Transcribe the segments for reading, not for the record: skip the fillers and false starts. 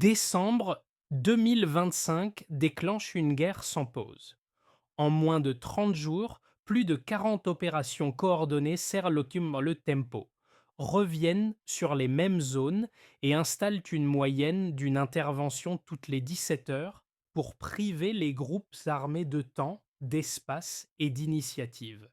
Décembre 2025 déclenche une guerre sans pause. En moins de 30 jours, plus de 40 opérations coordonnées serrent le tempo, reviennent sur les mêmes zones et installent une moyenne d'une intervention toutes les 17 heures pour priver les groupes armés de temps, d'espace et d'initiative.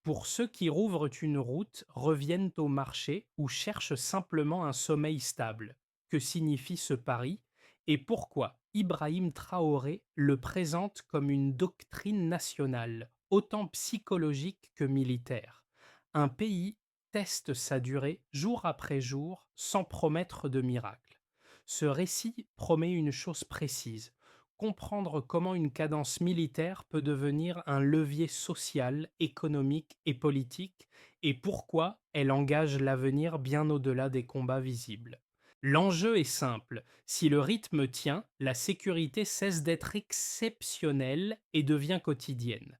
Pour ceux qui rouvrent une route, reviennent au marché ou cherchent simplement un sommeil stable. Que signifie ce pari et pourquoi Ibrahim Traoré le présente comme une doctrine nationale, autant psychologique que militaire? Un pays teste sa durée jour après jour sans promettre de miracle. Ce récit promet une chose précise: comprendre comment une cadence militaire peut devenir un levier social, économique et politique, et pourquoi elle engage l'avenir bien au-delà des combats visibles. L'enjeu est simple: si le rythme tient, la sécurité cesse d'être exceptionnelle et devient quotidienne.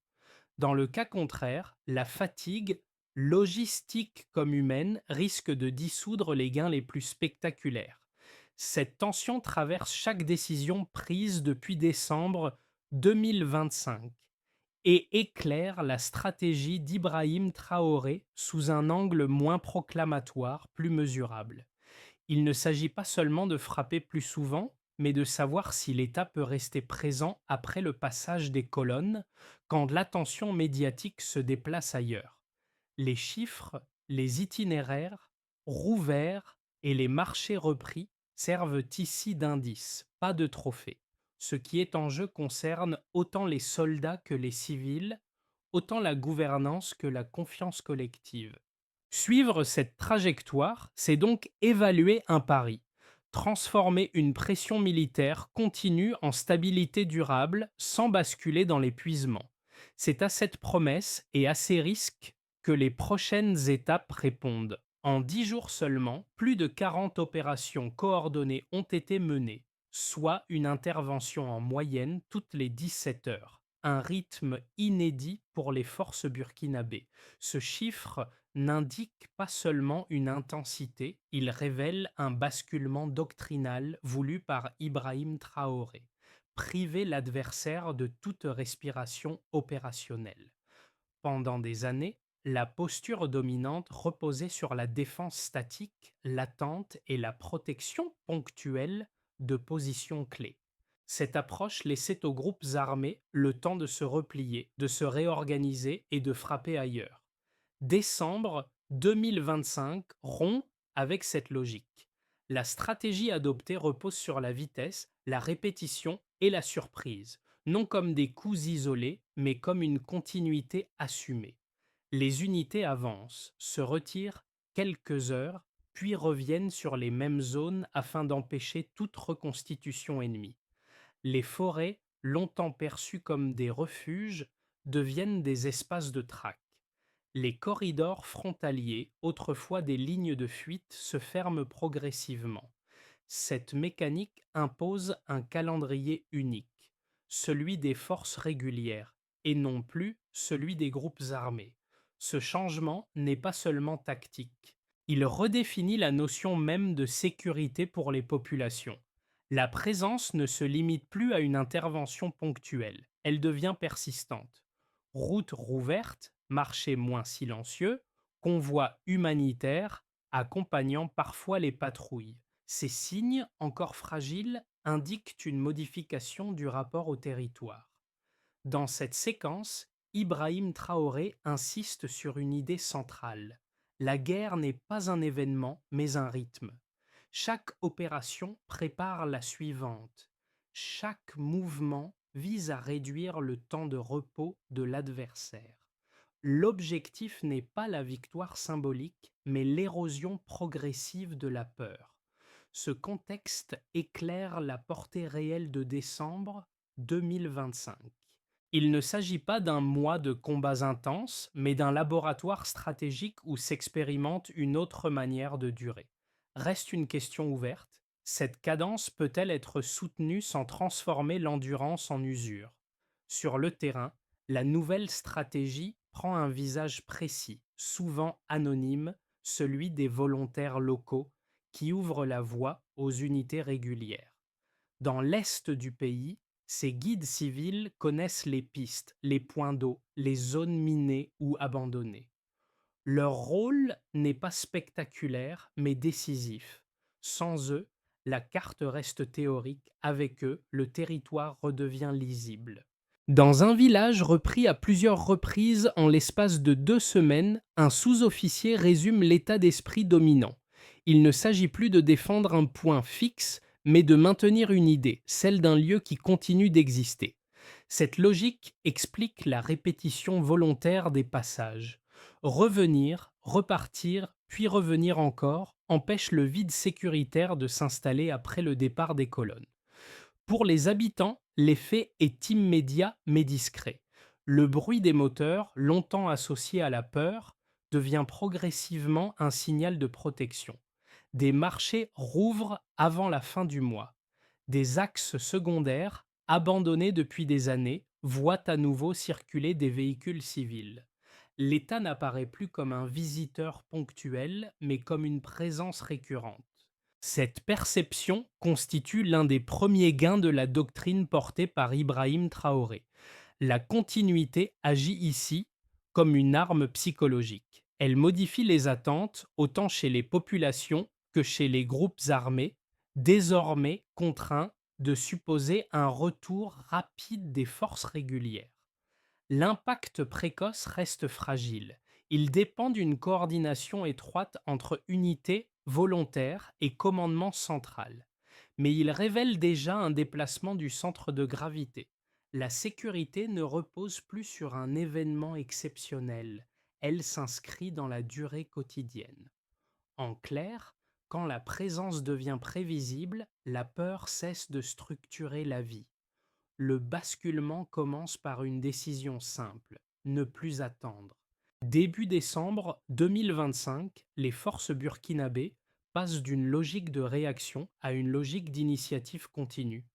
Dans le cas contraire, la fatigue, logistique comme humaine, risque de dissoudre les gains les plus spectaculaires. Cette tension traverse chaque décision prise depuis décembre 2025 et éclaire la stratégie d'Ibrahim Traoré sous un angle moins proclamatoire, plus mesurable. Il ne s'agit pas seulement de frapper plus souvent, mais de savoir si l'État peut rester présent après le passage des colonnes, quand l'attention médiatique se déplace ailleurs. Les chiffres, les itinéraires, rouverts et les marchés repris servent ici d'indices, pas de trophées. Ce qui est en jeu concerne autant les soldats que les civils, autant la gouvernance que la confiance collective. Suivre cette trajectoire, c'est donc évaluer un pari, transformer une pression militaire continue en stabilité durable sans basculer dans l'épuisement. C'est à cette promesse et à ces risques que les prochaines étapes répondent. En 10 jours seulement, plus de 40 opérations coordonnées ont été menées, soit une intervention en moyenne toutes les 17 heures. Un rythme inédit pour les forces burkinabées. Ce chiffre n'indique pas seulement une intensité, il révèle un basculement doctrinal voulu par Ibrahim Traoré: priver l'adversaire de toute respiration opérationnelle. Pendant des années, la posture dominante reposait sur la défense statique, l'attente et la protection ponctuelle de positions clés. Cette approche laissait aux groupes armés le temps de se replier, de se réorganiser et de frapper ailleurs. Décembre 2025 rompt avec cette logique. La stratégie adoptée repose sur la vitesse, la répétition et la surprise, non comme des coups isolés, mais comme une continuité assumée. Les unités avancent, se retirent quelques heures, puis reviennent sur les mêmes zones afin d'empêcher toute reconstitution ennemie. Les forêts, longtemps perçues comme des refuges, deviennent des espaces de traque. Les corridors frontaliers, autrefois des lignes de fuite, se ferment progressivement. Cette mécanique impose un calendrier unique, celui des forces régulières, et non plus celui des groupes armés. Ce changement n'est pas seulement tactique, il redéfinit la notion même de sécurité pour les populations. La présence ne se limite plus à une intervention ponctuelle, elle devient persistante. Routes rouvertes, marchés moins silencieux, convois humanitaires accompagnant parfois les patrouilles. Ces signes, encore fragiles, indiquent une modification du rapport au territoire. Dans cette séquence, Ibrahim Traoré insiste sur une idée centrale: la guerre n'est pas un événement, mais un rythme. Chaque opération prépare la suivante. Chaque mouvement vise à réduire le temps de repos de l'adversaire. L'objectif n'est pas la victoire symbolique, mais l'érosion progressive de la peur. Ce contexte éclaire la portée réelle de décembre 2025. Il ne s'agit pas d'un mois de combats intenses, mais d'un laboratoire stratégique où s'expérimente une autre manière de durer. Reste une question ouverte: cette cadence peut-elle être soutenue sans transformer l'endurance en usure? Sur le terrain, la nouvelle stratégie prend un visage précis, souvent anonyme, celui des volontaires locaux, qui ouvre la voie aux unités régulières. Dans l'est du pays, ces guides civils connaissent les pistes, les points d'eau, les zones minées ou abandonnées. Leur rôle n'est pas spectaculaire, mais décisif. Sans eux, la carte reste théorique, avec eux, le territoire redevient lisible. Dans un village repris à plusieurs reprises en l'espace de 2 semaines, un sous-officier résume l'état d'esprit dominant. Il ne s'agit plus de défendre un point fixe, mais de maintenir une idée, celle d'un lieu qui continue d'exister. Cette logique explique la répétition volontaire des passages. Revenir, repartir, puis revenir encore empêche le vide sécuritaire de s'installer après le départ des colonnes. Pour les habitants, l'effet est immédiat mais discret. Le bruit des moteurs, longtemps associé à la peur, devient progressivement un signal de protection. Des marchés rouvrent avant la fin du mois. Des axes secondaires, abandonnés depuis des années, voient à nouveau circuler des véhicules civils. L'État n'apparaît plus comme un visiteur ponctuel, mais comme une présence récurrente. Cette perception constitue l'un des premiers gains de la doctrine portée par Ibrahim Traoré. La continuité agit ici comme une arme psychologique. Elle modifie les attentes autant chez les populations que chez les groupes armés, désormais contraints de supposer un retour rapide des forces régulières. L'impact précoce reste fragile. Il dépend d'une coordination étroite entre unité volontaire et commandement central. Mais il révèle déjà un déplacement du centre de gravité. La sécurité ne repose plus sur un événement exceptionnel. Elle s'inscrit dans la durée quotidienne. En clair, quand la présence devient prévisible, la peur cesse de structurer la vie. Le basculement commence par une décision simple, ne plus attendre. Début décembre 2025, les forces burkinabées passent d'une logique de réaction à une logique d'initiative continue.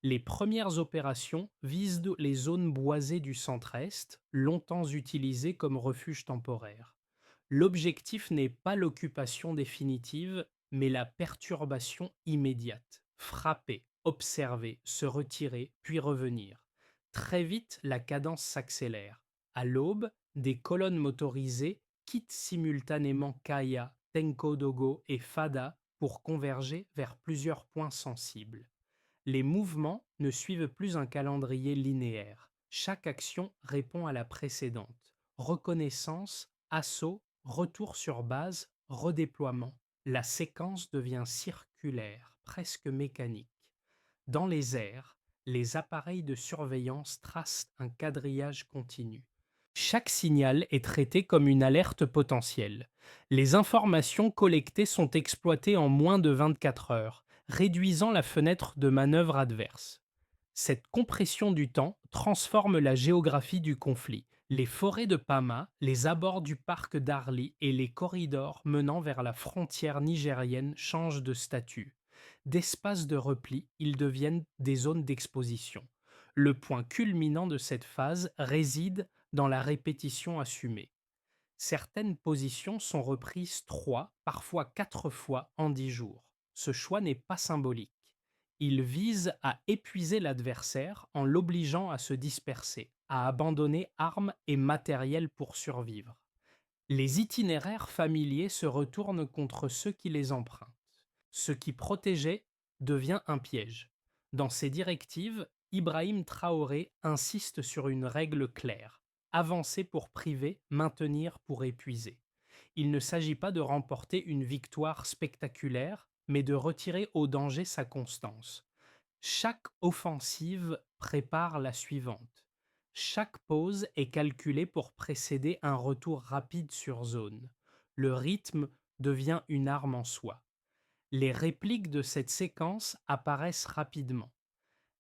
Les premières opérations visent les zones boisées du centre-est, longtemps utilisées comme refuge temporaire. L'objectif n'est pas l'occupation définitive, mais la perturbation immédiate. Frapper, observer, se retirer, puis revenir. Très vite, la cadence s'accélère. À l'aube, des colonnes motorisées quittent simultanément Kaya, Tenkodogo et Fada pour converger vers plusieurs points sensibles. Les mouvements ne suivent plus un calendrier linéaire. Chaque action répond à la précédente. Reconnaissance, assaut, retour sur base, redéploiement. La séquence devient circulaire, presque mécanique. Dans les airs, les appareils de surveillance tracent un quadrillage continu. Chaque signal est traité comme une alerte potentielle. Les informations collectées sont exploitées en moins de 24 heures, réduisant la fenêtre de manœuvre adverse. Cette compression du temps transforme la géographie du conflit. Les forêts de Pama, les abords du parc d'Arli et les corridors menant vers la frontière nigérienne changent de statut. D'espaces de repli, ils deviennent des zones d'exposition. Le point culminant de cette phase réside dans la répétition assumée. Certaines positions sont reprises 3, parfois 4 fois en 10 jours. Ce choix n'est pas symbolique. Il vise à épuiser l'adversaire en l'obligeant à se disperser, à abandonner armes et matériel pour survivre. Les itinéraires familiers se retournent contre ceux qui les empruntent. Ce qui protégeait devient un piège. Dans ses directives, Ibrahim Traoré insiste sur une règle claire: avancer pour priver, maintenir pour épuiser. Il ne s'agit pas de remporter une victoire spectaculaire, mais de retirer au danger sa constance. Chaque offensive prépare la suivante. Chaque pause est calculée pour précéder un retour rapide sur zone. Le rythme devient une arme en soi. Les répliques de cette séquence apparaissent rapidement.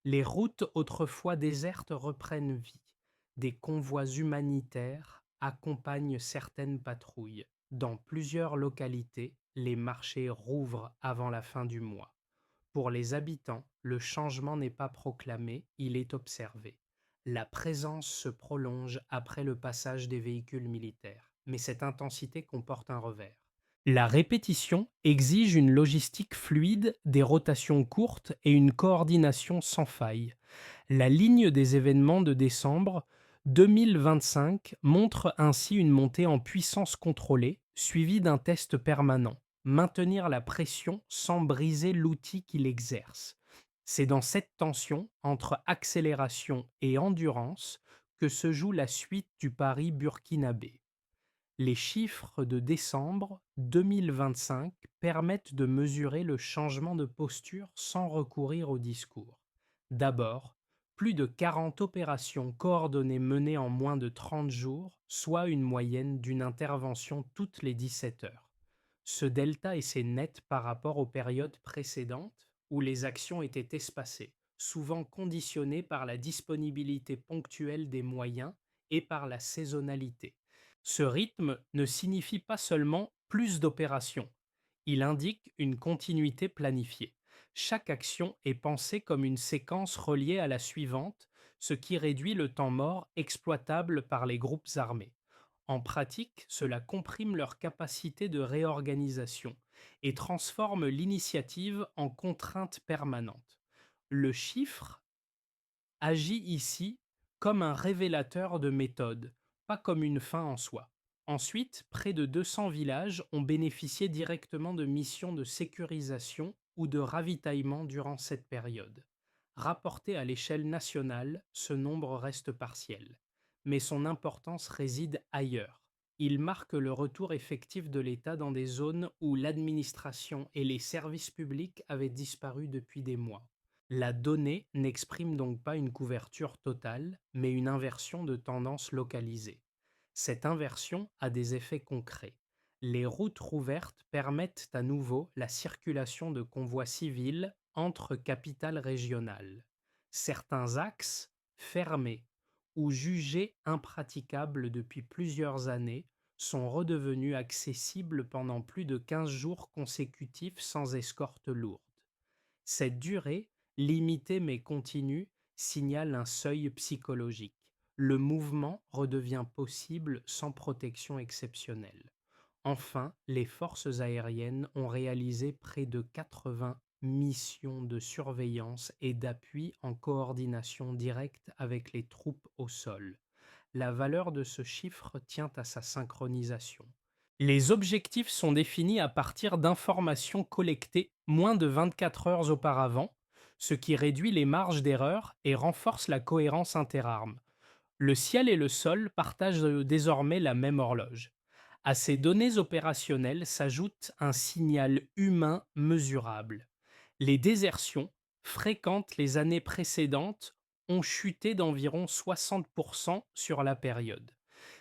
Les routes autrefois désertes reprennent vie. Des convois humanitaires accompagnent certaines patrouilles. Dans plusieurs localités, les marchés rouvrent avant la fin du mois. Pour les habitants, le changement n'est pas proclamé, il est observé. La présence se prolonge après le passage des véhicules militaires, mais cette intensité comporte un revers. La répétition exige une logistique fluide, des rotations courtes et une coordination sans faille. La ligne des événements de décembre 2025 montre ainsi une montée en puissance contrôlée, suivie d'un test permanent. Maintenir la pression sans briser l'outil qu'il exerce. C'est dans cette tension entre accélération et endurance que se joue la suite du pari burkinabé. Les chiffres de décembre 2025 permettent de mesurer le changement de posture sans recourir au discours. D'abord, plus de 40 opérations coordonnées menées en moins de 30 jours, soit une moyenne d'une intervention toutes les 17 heures. Ce delta est net par rapport aux périodes précédentes où les actions étaient espacées, souvent conditionnées par la disponibilité ponctuelle des moyens et par la saisonnalité. Ce rythme ne signifie pas seulement plus d'opérations, il indique une continuité planifiée. Chaque action est pensée comme une séquence reliée à la suivante, ce qui réduit le temps mort exploitable par les groupes armés. En pratique, cela comprime leur capacité de réorganisation et transforme l'initiative en contrainte permanente. Le chiffre agit ici comme un révélateur de méthode, pas comme une fin en soi. Ensuite, près de 200 villages ont bénéficié directement de missions de sécurisation ou de ravitaillement durant cette période. Rapporté à l'échelle nationale, ce nombre reste partiel, mais son importance réside ailleurs. Il marque le retour effectif de l'État dans des zones où l'administration et les services publics avaient disparu depuis des mois. La donnée n'exprime donc pas une couverture totale, mais une inversion de tendance localisée. Cette inversion a des effets concrets. Les routes rouvertes permettent à nouveau la circulation de convois civils entre capitales régionales. Certains axes, fermés ou jugés impraticables depuis plusieurs années, sont redevenus accessibles pendant plus de 15 jours consécutifs sans escorte lourde. Cette durée, limitée mais continue, signale un seuil psychologique. Le mouvement redevient possible sans protection exceptionnelle. Enfin, les forces aériennes ont réalisé près de 80 missions de surveillance et d'appui en coordination directe avec les troupes au sol. La valeur de ce chiffre tient à sa synchronisation. Les objectifs sont définis à partir d'informations collectées moins de 24 heures auparavant, ce qui réduit les marges d'erreur et renforce la cohérence interarmes. Le ciel et le sol partagent désormais la même horloge. À ces données opérationnelles s'ajoute un signal humain mesurable. Les désertions, fréquentes les années précédentes, ont chuté d'environ 60% sur la période.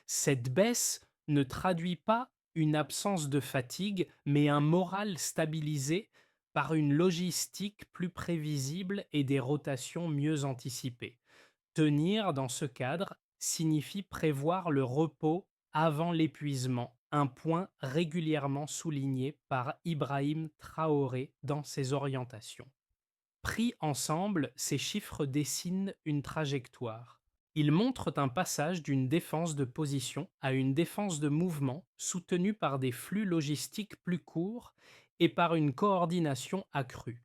Cette baisse ne traduit pas une absence de fatigue, mais un moral stabilisé par une logistique plus prévisible et des rotations mieux anticipées. Tenir dans ce cadre signifie prévoir le repos avant l'épuisement, un point régulièrement souligné par Ibrahim Traoré dans ses orientations. Pris ensemble, ces chiffres dessinent une trajectoire. Ils montrent un passage d'une défense de position à une défense de mouvement soutenue par des flux logistiques plus courts et par une coordination accrue.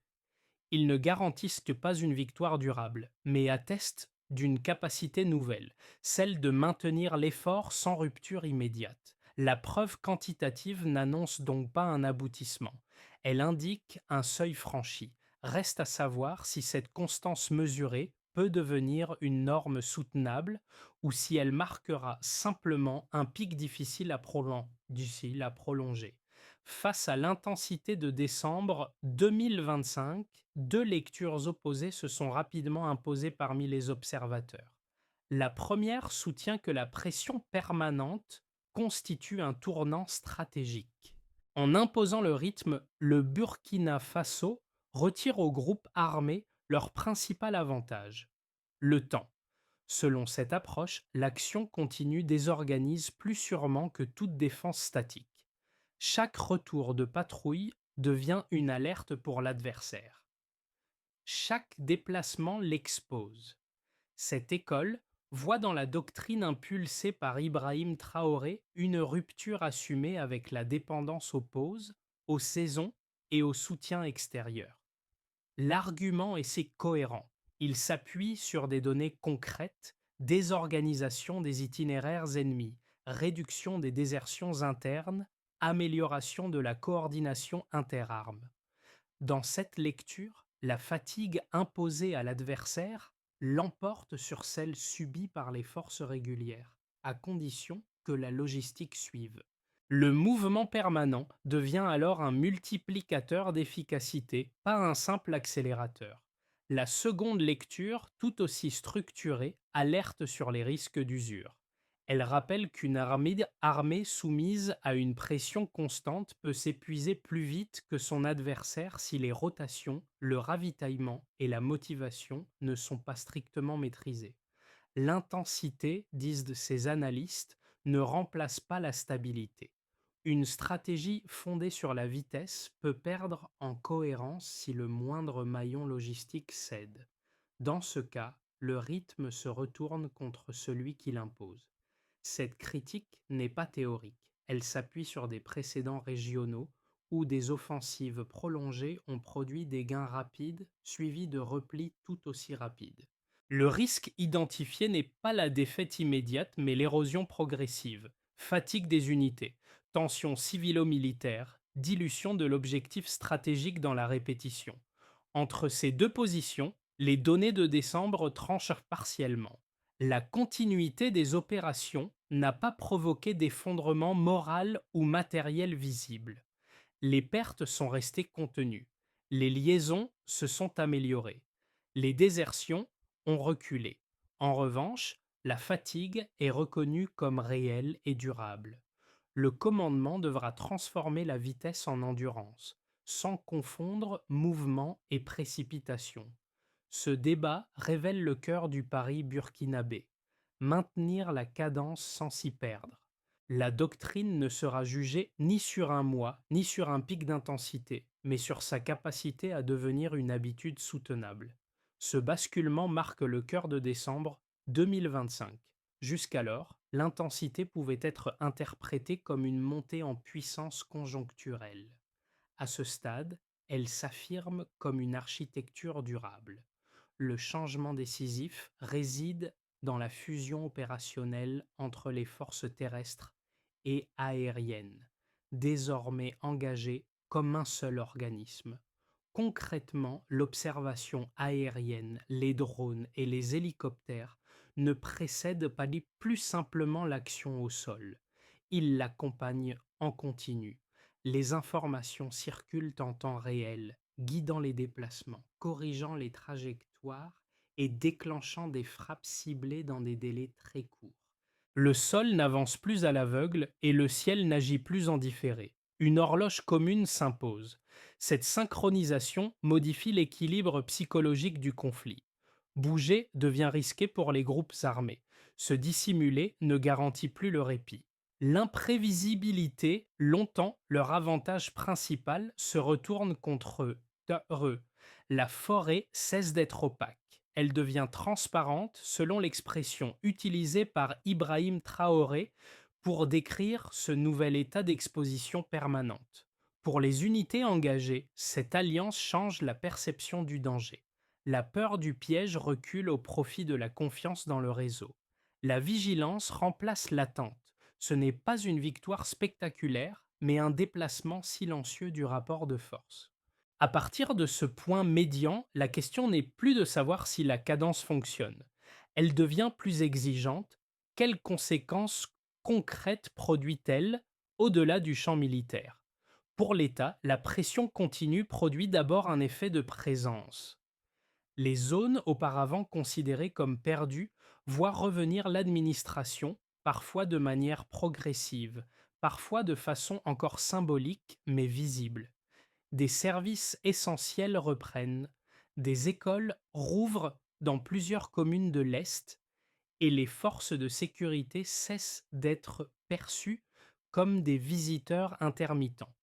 Ils ne garantissent que pas une victoire durable, mais attestent d'une capacité nouvelle, celle de maintenir l'effort sans rupture immédiate. La preuve quantitative n'annonce donc pas un aboutissement, elle indique un seuil franchi. Reste à savoir si cette constance mesurée peut devenir une norme soutenable ou si elle marquera simplement un pic difficile à prolonger. Face à l'intensité de décembre 2025, deux lectures opposées se sont rapidement imposées parmi les observateurs. La première soutient que la pression permanente constitue un tournant stratégique. En imposant le rythme, le Burkina Faso retire aux groupes armés leur principal avantage, le temps. Selon cette approche, l'action continue désorganise plus sûrement que toute défense statique. Chaque retour de patrouille devient une alerte pour l'adversaire. Chaque déplacement l'expose. Cette école voit dans la doctrine impulsée par Ibrahim Traoré une rupture assumée avec la dépendance aux pauses, aux saisons et au soutien extérieur. L'argument est cohérent. Il s'appuie sur des données concrètes, désorganisation des itinéraires ennemis, réduction des désertions internes, amélioration de la coordination interarmes. Dans cette lecture, la fatigue imposée à l'adversaire l'emporte sur celle subie par les forces régulières, à condition que la logistique suive. Le mouvement permanent devient alors un multiplicateur d'efficacité, pas un simple accélérateur. La seconde lecture, tout aussi structurée, alerte sur les risques d'usure. Elle rappelle qu'une armée soumise à une pression constante peut s'épuiser plus vite que son adversaire si les rotations, le ravitaillement et la motivation ne sont pas strictement maîtrisés. L'intensité, disent ces analystes, ne remplace pas la stabilité. Une stratégie fondée sur la vitesse peut perdre en cohérence si le moindre maillon logistique cède. Dans ce cas, le rythme se retourne contre celui qui l'impose. Cette critique n'est pas théorique, elle s'appuie sur des précédents régionaux où des offensives prolongées ont produit des gains rapides suivis de replis tout aussi rapides. Le risque identifié n'est pas la défaite immédiate mais l'érosion progressive, fatigue des unités, tensions civilo-militaires, dilution de l'objectif stratégique dans la répétition. Entre ces deux positions, les données de décembre tranchent partiellement. La continuité des opérations n'a pas provoqué d'effondrement moral ou matériel visible. Les pertes sont restées contenues. Les liaisons se sont améliorées. Les désertions ont reculé. En revanche, la fatigue est reconnue comme réelle et durable. Le commandement devra transformer la vitesse en endurance, sans confondre mouvement et précipitation. Ce débat révèle le cœur du pari burkinabé: maintenir la cadence sans s'y perdre. La doctrine ne sera jugée ni sur un mois, ni sur un pic d'intensité, mais sur sa capacité à devenir une habitude soutenable. Ce basculement marque le cœur de décembre 2025. Jusqu'alors, l'intensité pouvait être interprétée comme une montée en puissance conjoncturelle. À ce stade, elle s'affirme comme une architecture durable. Le changement décisif réside dans la fusion opérationnelle entre les forces terrestres et aériennes, désormais engagées comme un seul organisme. Concrètement, l'observation aérienne, les drones et les hélicoptères ne précèdent pas plus simplement l'action au sol. Ils l'accompagnent en continu. Les informations circulent en temps réel, guidant les déplacements, corrigeant les trajectoires et déclenchant des frappes ciblées dans des délais très courts. Le sol n'avance plus à l'aveugle et le ciel n'agit plus en différé. Une horloge commune s'impose. Cette synchronisation modifie l'équilibre psychologique du conflit. Bouger devient risqué pour les groupes armés. Se dissimuler ne garantit plus le répit. L'imprévisibilité, longtemps leur avantage principal, se retourne contre eux. La forêt cesse d'être opaque. Elle devient transparente selon l'expression utilisée par Ibrahim Traoré pour décrire ce nouvel état d'exposition permanente. Pour les unités engagées, cette alliance change la perception du danger. La peur du piège recule au profit de la confiance dans le réseau. La vigilance remplace l'attente. Ce n'est pas une victoire spectaculaire, mais un déplacement silencieux du rapport de force. À partir de ce point médian, la question n'est plus de savoir si la cadence fonctionne. Elle devient plus exigeante. Quelles conséquences concrètes produit-elle au-delà du champ militaire? Pour l'État, la pression continue produit d'abord un effet de présence. Les zones auparavant considérées comme perdues voient revenir l'administration, parfois de manière progressive, parfois de façon encore symbolique mais visible. Des services essentiels reprennent, des écoles rouvrent dans plusieurs communes de l'Est et les forces de sécurité cessent d'être perçues comme des visiteurs intermittents.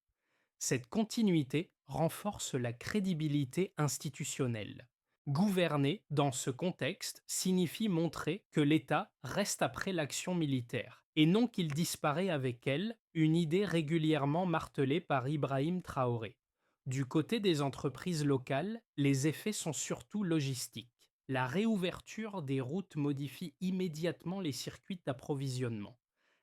Cette continuité renforce la crédibilité institutionnelle. Gouverner, dans ce contexte, signifie montrer que l'État reste après l'action militaire, et non qu'il disparaît avec elle, une idée régulièrement martelée par Ibrahim Traoré. Du côté des entreprises locales, les effets sont surtout logistiques. La réouverture des routes modifie immédiatement les circuits d'approvisionnement.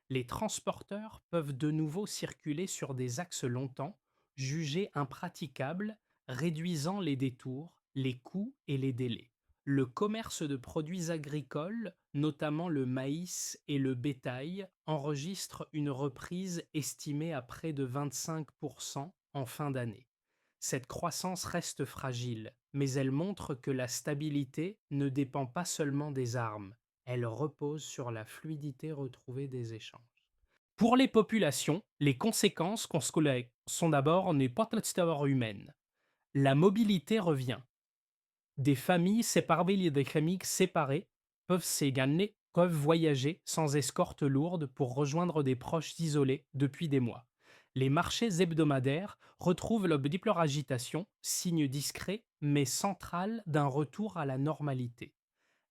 Les transporteurs peuvent de nouveau circuler sur des axes longtemps, jugés impraticables, réduisant les détours, les coûts et les délais. Le commerce de produits agricoles, notamment le maïs et le bétail, enregistre une reprise estimée à près de 25% en fin d'année. Cette croissance reste fragile, mais elle montre que la stabilité ne dépend pas seulement des armes, elle repose sur la fluidité retrouvée des échanges. Pour les populations, les conséquences sont d'abord n'est pas d'abord humaines. La mobilité revient. Des familles séparées peuvent voyager sans escorte lourde pour rejoindre des proches isolés depuis des mois. Les marchés hebdomadaires retrouvent leur agitation, signe discret mais central d'un retour à la normalité.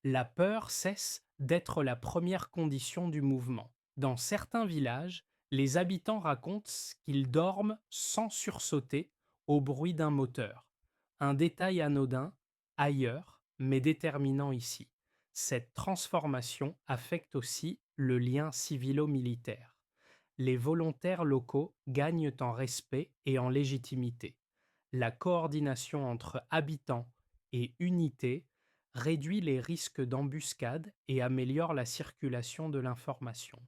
La peur cesse d'être la première condition du mouvement. Dans certains villages, les habitants racontent qu'ils dorment sans sursauter au bruit d'un moteur. Un détail anodin, ailleurs, mais déterminant ici. Cette transformation affecte aussi le lien civilo-militaire. Les volontaires locaux gagnent en respect et en légitimité. La coordination entre habitants et unités réduit les risques d'embuscade et améliore la circulation de l'information.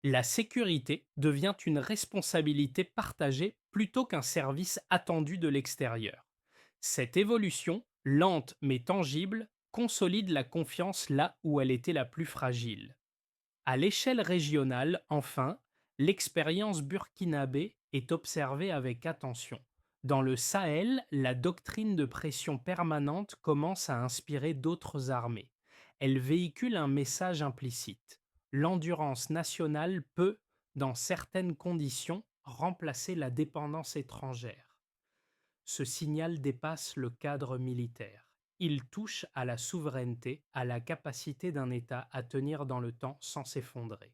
La sécurité devient une responsabilité partagée plutôt qu'un service attendu de l'extérieur. Cette évolution, lente mais tangible, consolide la confiance là où elle était la plus fragile. À l'échelle régionale, enfin, l'expérience burkinabé est observée avec attention. Dans le Sahel, la doctrine de pression permanente commence à inspirer d'autres armées. Elle véhicule un message implicite. L'endurance nationale peut, dans certaines conditions, remplacer la dépendance étrangère. Ce signal dépasse le cadre militaire. Il touche à la souveraineté, à la capacité d'un État à tenir dans le temps sans s'effondrer.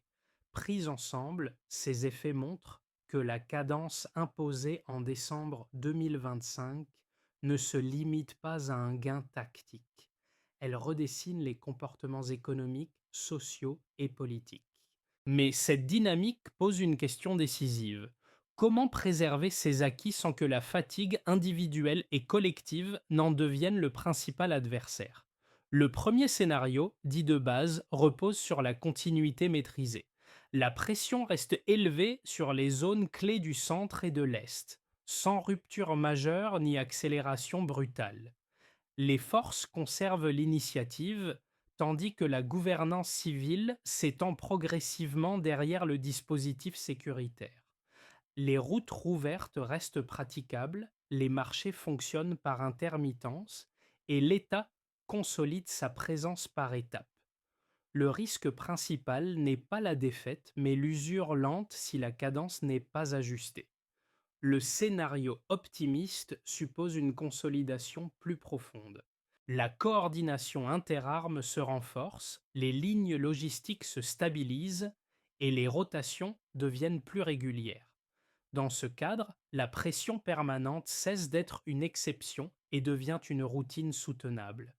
Pris ensemble, ces effets montrent que la cadence imposée en décembre 2025 ne se limite pas à un gain tactique. Elle redessine les comportements économiques, sociaux et politiques. Mais cette dynamique pose une question décisive. Comment préserver ces acquis sans que la fatigue individuelle et collective n'en devienne le principal adversaire? Le premier scénario, dit de base, repose sur la continuité maîtrisée. La pression reste élevée sur les zones clés du centre et de l'Est, sans rupture majeure ni accélération brutale. Les forces conservent l'initiative, tandis que la gouvernance civile s'étend progressivement derrière le dispositif sécuritaire. Les routes rouvertes restent praticables, les marchés fonctionnent par intermittence et l'État consolide sa présence par étapes. Le risque principal n'est pas la défaite, mais l'usure lente si la cadence n'est pas ajustée. Le scénario optimiste suppose une consolidation plus profonde. La coordination interarmes se renforce, les lignes logistiques se stabilisent et les rotations deviennent plus régulières. Dans ce cadre, la pression permanente cesse d'être une exception et devient une routine soutenable.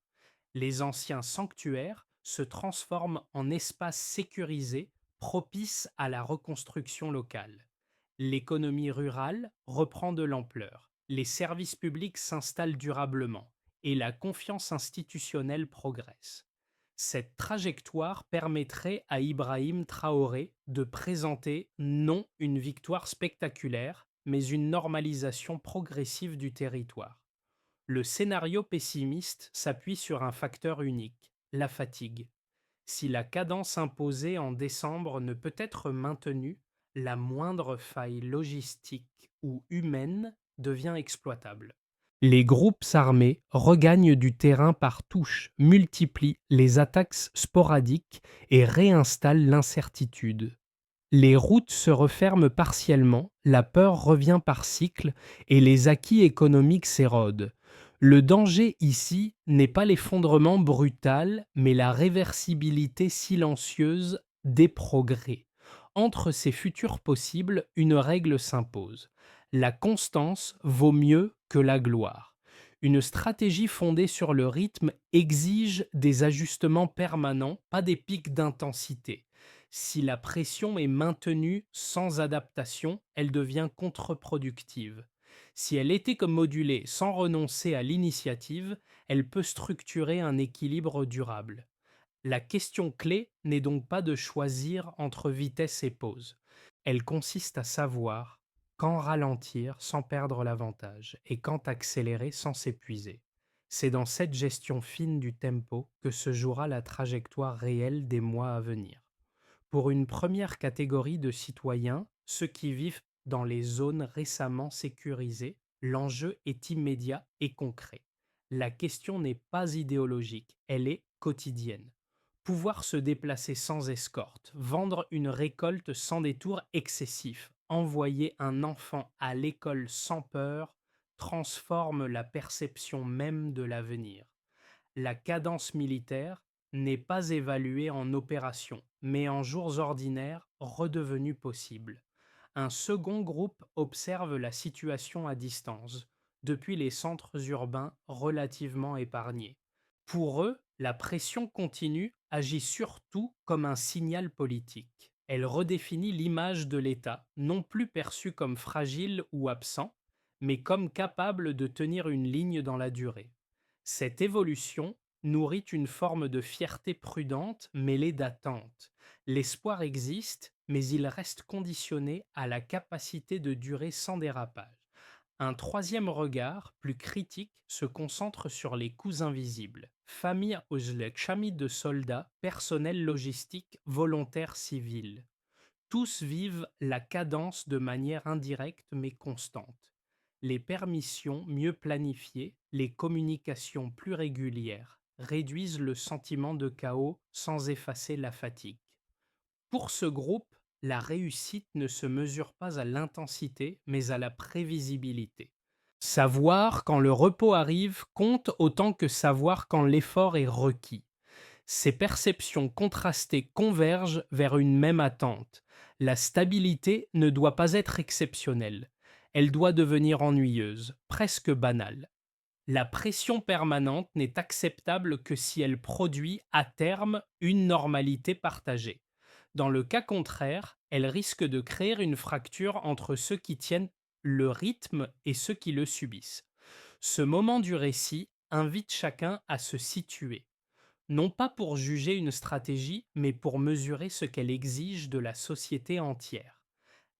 Les anciens sanctuaires se transforment en espaces sécurisés propices à la reconstruction locale. L'économie rurale reprend de l'ampleur, les services publics s'installent durablement et la confiance institutionnelle progresse. Cette trajectoire permettrait à Ibrahim Traoré de présenter non une victoire spectaculaire, mais une normalisation progressive du territoire. Le scénario pessimiste s'appuie sur un facteur unique, la fatigue. Si la cadence imposée en décembre ne peut être maintenue, la moindre faille logistique ou humaine devient exploitable. Les groupes armés regagnent du terrain par touche, multiplient les attaques sporadiques et réinstallent l'incertitude. Les routes se referment partiellement, la peur revient par cycle et les acquis économiques s'érodent. Le danger ici n'est pas l'effondrement brutal, mais la réversibilité silencieuse des progrès. Entre ces futurs possibles, une règle s'impose. La constance vaut mieux que la gloire. Une stratégie fondée sur le rythme exige des ajustements permanents, pas des pics d'intensité. Si la pression est maintenue sans adaptation, elle devient contre-productive. Si elle était comme modulée sans renoncer à l'initiative, elle peut structurer un équilibre durable. La question clé n'est donc pas de choisir entre vitesse et pause. Elle consiste à savoir quand ralentir sans perdre l'avantage et quand accélérer sans s'épuiser. C'est dans cette gestion fine du tempo que se jouera la trajectoire réelle des mois à venir. Pour une première catégorie de citoyens, ceux qui vivent dans les zones récemment sécurisées, l'enjeu est immédiat et concret. La question n'est pas idéologique, elle est quotidienne. Pouvoir se déplacer sans escorte, vendre une récolte sans détour excessif, envoyer un enfant à l'école sans peur, transforme la perception même de l'avenir. La cadence militaire n'est pas évaluée en opérations, mais en jours ordinaires redevenus possibles. Un second groupe observe la situation à distance, depuis les centres urbains relativement épargnés. Pour eux, la pression continue agit surtout comme un signal politique. Elle redéfinit l'image de l'État, non plus perçue comme fragile ou absent, mais comme capable de tenir une ligne dans la durée. Cette évolution nourrit une forme de fierté prudente mêlée d'attente. L'espoir existe, mais il reste conditionné à la capacité de durer sans dérapage. Un troisième regard, plus critique, se concentre sur les coûts invisibles. Famille chamis de soldats, personnel logistique, volontaires civils. Tous vivent la cadence de manière indirecte mais constante. Les permissions mieux planifiées, les communications plus régulières réduisent le sentiment de chaos sans effacer la fatigue. Pour ce groupe, la réussite ne se mesure pas à l'intensité, mais à la prévisibilité. Savoir quand le repos arrive compte autant que savoir quand l'effort est requis. Ces perceptions contrastées convergent vers une même attente. La stabilité ne doit pas être exceptionnelle. Elle doit devenir ennuyeuse, presque banale. La pression permanente n'est acceptable que si elle produit à terme une normalité partagée. Dans le cas contraire, elle risque de créer une fracture entre ceux qui tiennent le rythme et ceux qui le subissent. Ce moment du récit invite chacun à se situer, non pas pour juger une stratégie, mais pour mesurer ce qu'elle exige de la société entière.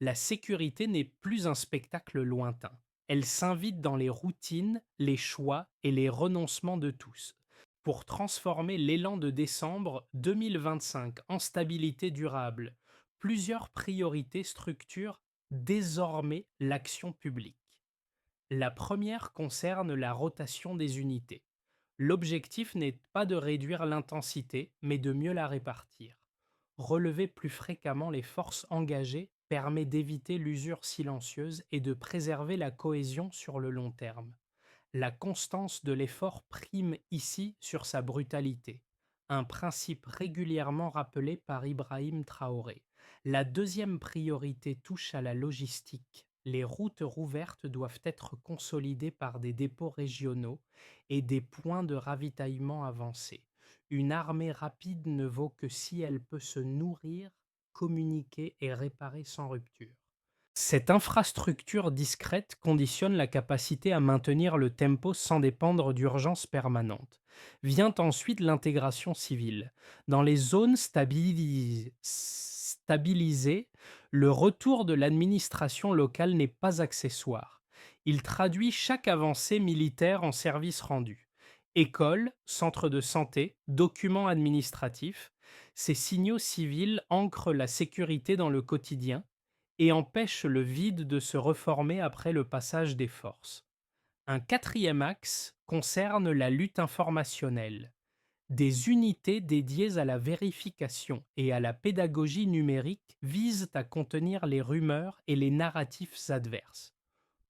La sécurité n'est plus un spectacle lointain. Elle s'invite dans les routines, les choix et les renoncements de tous. Pour transformer l'élan de décembre 2025 en stabilité durable, plusieurs priorités structurent désormais l'action publique. La première concerne la rotation des unités. L'objectif n'est pas de réduire l'intensité, mais de mieux la répartir. Relever plus fréquemment les forces engagées permet d'éviter l'usure silencieuse et de préserver la cohésion sur le long terme. La constance de l'effort prime ici sur sa brutalité, un principe régulièrement rappelé par Ibrahim Traoré. La deuxième priorité touche à la logistique. Les routes rouvertes doivent être consolidées par des dépôts régionaux et des points de ravitaillement avancés. Une armée rapide ne vaut que si elle peut se nourrir, communiquer et réparer sans rupture. Cette infrastructure discrète conditionne la capacité à maintenir le tempo sans dépendre d'urgences permanentes. Vient ensuite l'intégration civile. Dans les zones stabilisées, le retour de l'administration locale n'est pas accessoire. Il traduit chaque avancée militaire en service rendu. Écoles, centres de santé, documents administratifs, ces signaux civils ancrent la sécurité dans le quotidien et empêche le vide de se reformer après le passage des forces. Un quatrième axe concerne la lutte informationnelle. Des unités dédiées à la vérification et à la pédagogie numérique visent à contenir les rumeurs et les narratifs adverses.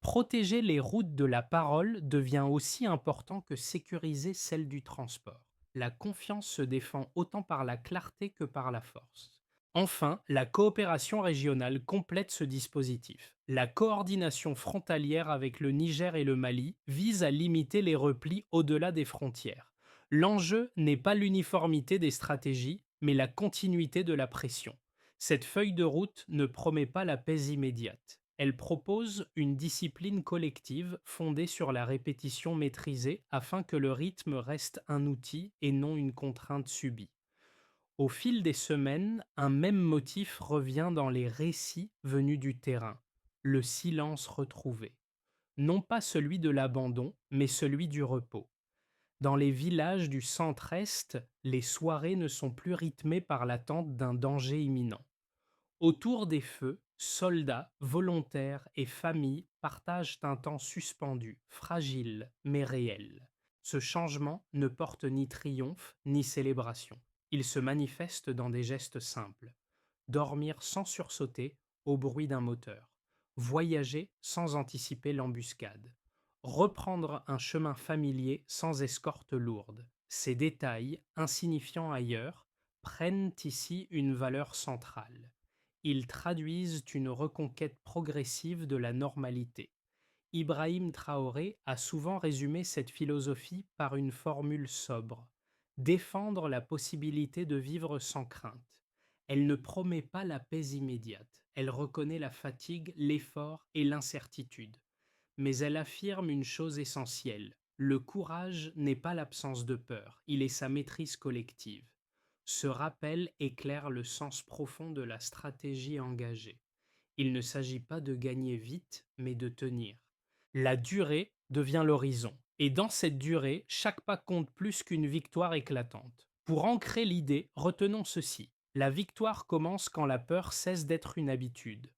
Protéger les routes de la parole devient aussi important que sécuriser celles du transport. La confiance se défend autant par la clarté que par la force. Enfin, la coopération régionale complète ce dispositif. La coordination frontalière avec le Niger et le Mali vise à limiter les replis au-delà des frontières. L'enjeu n'est pas l'uniformité des stratégies, mais la continuité de la pression. Cette feuille de route ne promet pas la paix immédiate. Elle propose une discipline collective fondée sur la répétition maîtrisée afin que le rythme reste un outil et non une contrainte subie. Au fil des semaines, un même motif revient dans les récits venus du terrain, le silence retrouvé. Non pas celui de l'abandon, mais celui du repos. Dans les villages du centre-est, les soirées ne sont plus rythmées par l'attente d'un danger imminent. Autour des feux, soldats, volontaires et familles partagent un temps suspendu, fragile mais réel. Ce changement ne porte ni triomphe ni célébration. Il se manifeste dans des gestes simples. Dormir sans sursauter au bruit d'un moteur. Voyager sans anticiper l'embuscade. Reprendre un chemin familier sans escorte lourde. Ces détails, insignifiants ailleurs, prennent ici une valeur centrale. Ils traduisent une reconquête progressive de la normalité. Ibrahim Traoré a souvent résumé cette philosophie par une formule sobre: défendre la possibilité de vivre sans crainte. Elle ne promet pas la paix immédiate, elle reconnaît la fatigue, l'effort et l'incertitude. Mais elle affirme une chose essentielle: le courage n'est pas l'absence de peur, il est sa maîtrise collective. Ce rappel éclaire le sens profond de la stratégie engagée. Il ne s'agit pas de gagner vite, mais de tenir. La durée devient l'horizon, et dans cette durée, chaque pas compte plus qu'une victoire éclatante. Pour ancrer l'idée, retenons ceci: la victoire commence quand la peur cesse d'être une habitude.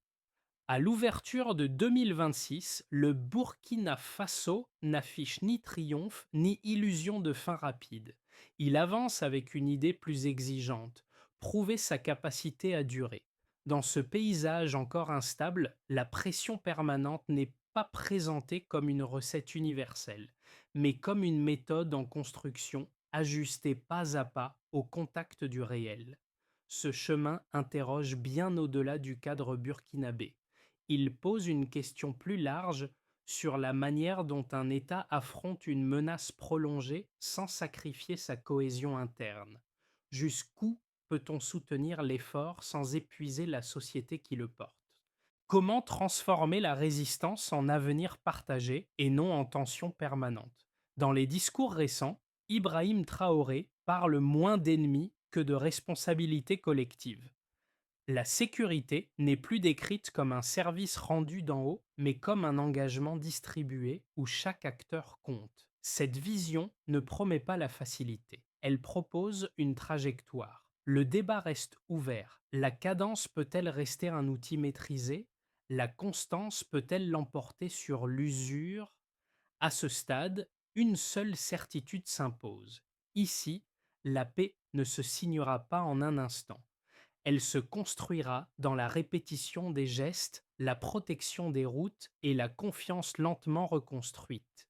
À l'ouverture de 2026, le Burkina Faso n'affiche ni triomphe ni illusion de fin rapide. Il avance avec une idée plus exigeante: prouver sa capacité à durer. Dans ce paysage encore instable, la pression permanente n'est pas présentée comme une recette universelle, mais comme une méthode en construction, ajustée pas à pas au contact du réel. Ce chemin interroge bien au-delà du cadre burkinabé. Il pose une question plus large sur la manière dont un État affronte une menace prolongée sans sacrifier sa cohésion interne. Jusqu'où peut-on soutenir l'effort sans épuiser la société qui le porte? Comment transformer la résistance en avenir partagé et non en tension permanente? Dans les discours récents, Ibrahim Traoré parle moins d'ennemis que de responsabilité collective. La sécurité n'est plus décrite comme un service rendu d'en haut, mais comme un engagement distribué où chaque acteur compte. Cette vision ne promet pas la facilité. Elle propose une trajectoire. Le débat reste ouvert. La cadence peut-elle rester un outil maîtrisé? La constance peut-elle l'emporter sur l'usure? À ce stade, une seule certitude s'impose. Ici, la paix ne se signera pas en un instant. Elle se construira dans la répétition des gestes, la protection des routes et la confiance lentement reconstruite.